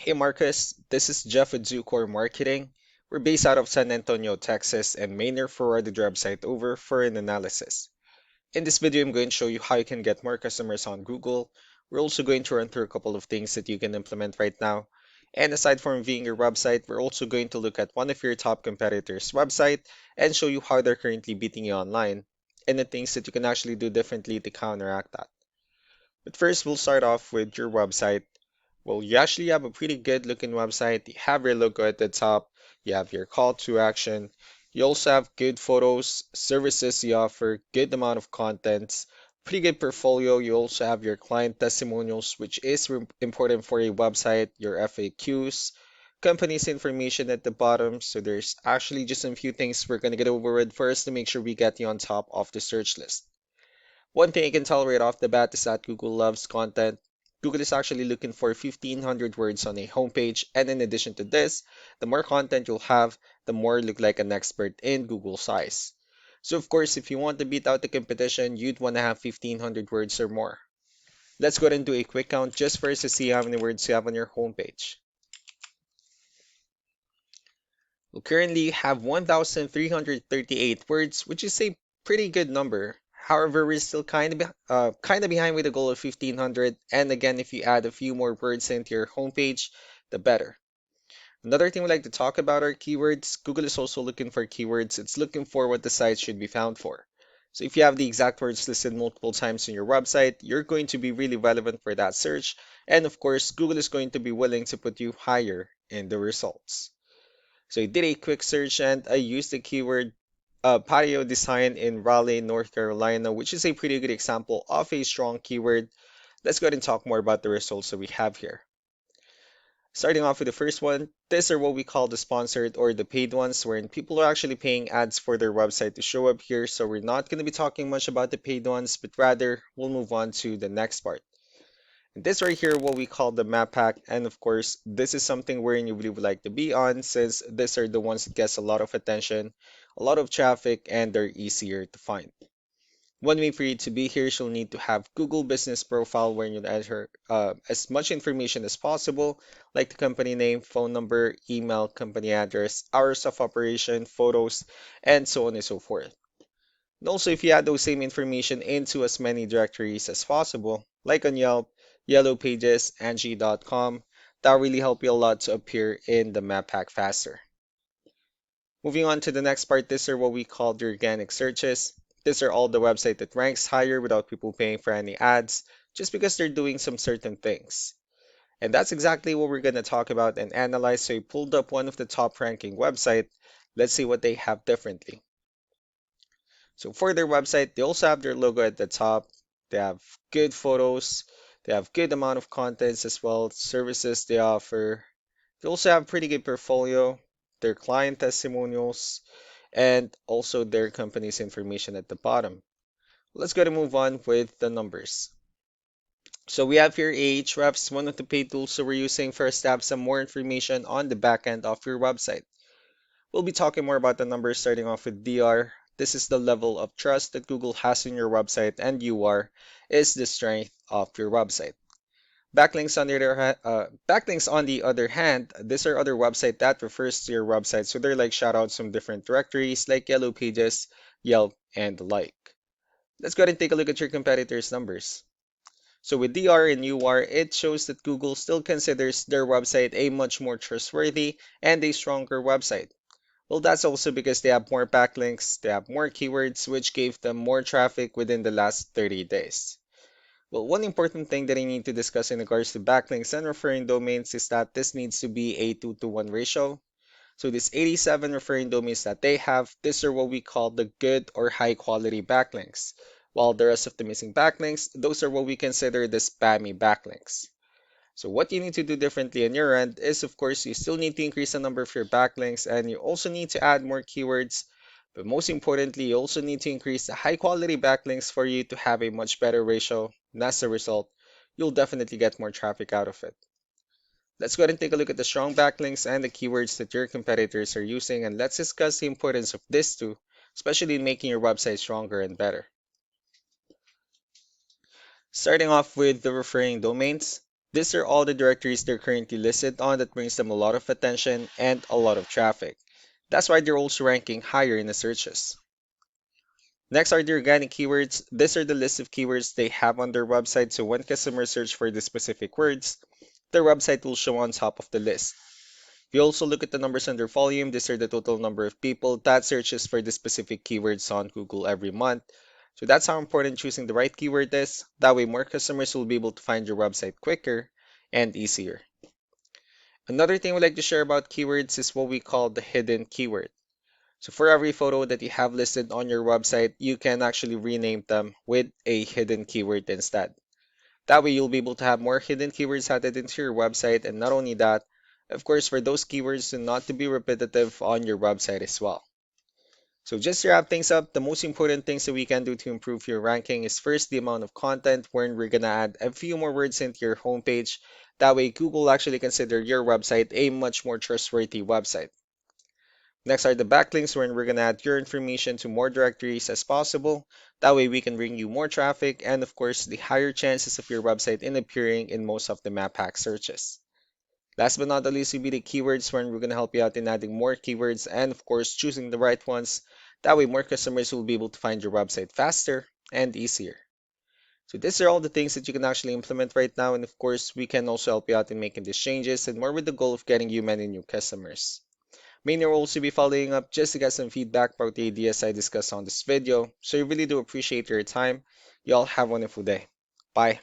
Hey Marcus, this is Jeff with Zucore Marketing. We're based out of San Antonio, Texas, and mainly forwarded the website over for an analysis. In this video, I'm going to show you how you can get more customers on Google. We're also going to run through a couple of things that you can implement right now. And aside from viewing your website, we're also going to look at one of your top competitors' website and show you how they're currently beating you online and the things that you can actually do differently to counteract that. But first, we'll start off with your website. Well, you actually have a pretty good looking website. You have your logo at the top, you have your call to action. You also have good photos, services you offer, good amount of contents, pretty good portfolio. You also have your client testimonials, which is important for a website, your FAQs, company's information at the bottom. So there's actually just a few things we're going to get over with first to make sure we get you on top of the search list. One thing I can tell right off the bat is that Google loves content. Google is actually looking for 1,500 words on a homepage, and in addition to this, the more content you'll have, the more you look like an expert in Google's eyes. So of course, if you want to beat out the competition, you'd want to have 1,500 words or more. Let's go ahead and do a quick count just for us to see how many words you have on your homepage. We currently have 1,338 words, which is a pretty good number. However, we're still kind of behind with the goal of 1,500. And again, if you add a few more words into your homepage, the better. Another thing we like to talk about are keywords. Google is also looking for keywords. It's looking for what the site should be found for. So if you have the exact words listed multiple times in your website, you're going to be really relevant for that search. And of course, Google is going to be willing to put you higher in the results. So I did a quick search and I used the keyword patio design in Raleigh, North Carolina, which is a pretty good example of a strong keyword. Let's go ahead and talk more about the results that we have here. Starting off with the first one, these are what we call the sponsored or the paid ones, wherein people are actually paying ads for their website to show up here. So we're not going to be talking much about the paid ones, but rather we'll move on to the next part. This right here, what we call the map pack, and of course, this is something wherein you really would like to be on, since these are the ones that gets a lot of attention, a lot of traffic, and they're easier to find. One way for you to be here, you'll need to have Google Business Profile, where you'll enter as much information as possible, like the company name, phone number, email, company address, hours of operation, photos, and so on and so forth. And also, if you add those same information into as many directories as possible, like on Yelp, Yellow Pages, Angie.com, that'll really help you a lot to appear in the map pack faster. Moving on to the next part, these are what we call the organic searches. These are all the website that ranks higher without people paying for any ads, just because they're doing some certain things. And that's exactly what we're going to talk about and analyze. So I pulled up one of the top ranking website. Let's see what they have differently. So for their website, they also have their logo at the top. They have good photos. They have good amount of contents as well, services they offer. They also have pretty good portfolio, their client testimonials, and also their company's information at the bottom. Let's go to move on with the numbers. So we have here Ahrefs, one of the paid tools that we're using for us to have some more information on the back end of your website. We'll be talking more about the numbers starting off with DR. This is the level of trust that Google has in your website, and UR is the strength of your website. Backlinks on the other hand, these are other website that refers to your website, so they're like shoutouts from different directories like Yellow Pages, Yelp, and the like. Let's go ahead and take a look at your competitors' numbers. So with DR and UR, it shows that Google still considers their website a much more trustworthy and a stronger website. Well, that's also because they have more backlinks, they have more keywords, which gave them more traffic within the last 30 days. Well, one important thing that I need to discuss in regards to backlinks and referring domains is that this needs to be a 2-to-1 ratio. So these 87 referring domains that they have, these are what we call the good or high quality backlinks. While the rest of the missing backlinks, those are what we consider the spammy backlinks. So what you need to do differently on your end is, of course, you still need to increase the number of your backlinks and you also need to add more keywords. But most importantly, you also need to increase the high quality backlinks for you to have a much better ratio. And as a result, you'll definitely get more traffic out of it. Let's go ahead and take a look at the strong backlinks and the keywords that your competitors are using, and let's discuss the importance of this too, especially in making your website stronger and better. Starting off with the referring domains. These are all the directories they're currently listed on that brings them a lot of attention and a lot of traffic. That's why they're also ranking higher in the searches. Next are the organic keywords. These are the list of keywords they have on their website, so when customers search for the specific words, their website will show on top of the list. If you also look at the numbers under volume, these are the total number of people that searches for the specific keywords on Google every month. So that's how important choosing the right keyword is. That way more customers will be able to find your website quicker and easier. Another thing we like to share about keywords is what we call the hidden keyword. So for every photo that you have listed on your website, you can actually rename them with a hidden keyword instead. That way you'll be able to have more hidden keywords added into your website, and not only that, of course, for those keywords to not to be repetitive on your website as well. So just to wrap things up, the most important things that we can do to improve your ranking is first the amount of content, wherein we're gonna add a few more words into your homepage. That way Google actually consider your website a much more trustworthy website. Next are the backlinks, wherein we're gonna add your information to more directories as possible. That way we can bring you more traffic and of course the higher chances of your website in appearing in most of the map hack searches. Last but not the least will be the keywords, wherein we're gonna help you out in adding more keywords and of course choosing the right ones. That way more customers will be able to find your website faster and easier. So these are all the things that you can actually implement right now, and of course we can also help you out in making these changes and more with the goal of getting you many new customers. Mainly will also be following up just to get some feedback about the ideas I discussed on this video. So I really do appreciate your time. Y'all have a wonderful day. Bye.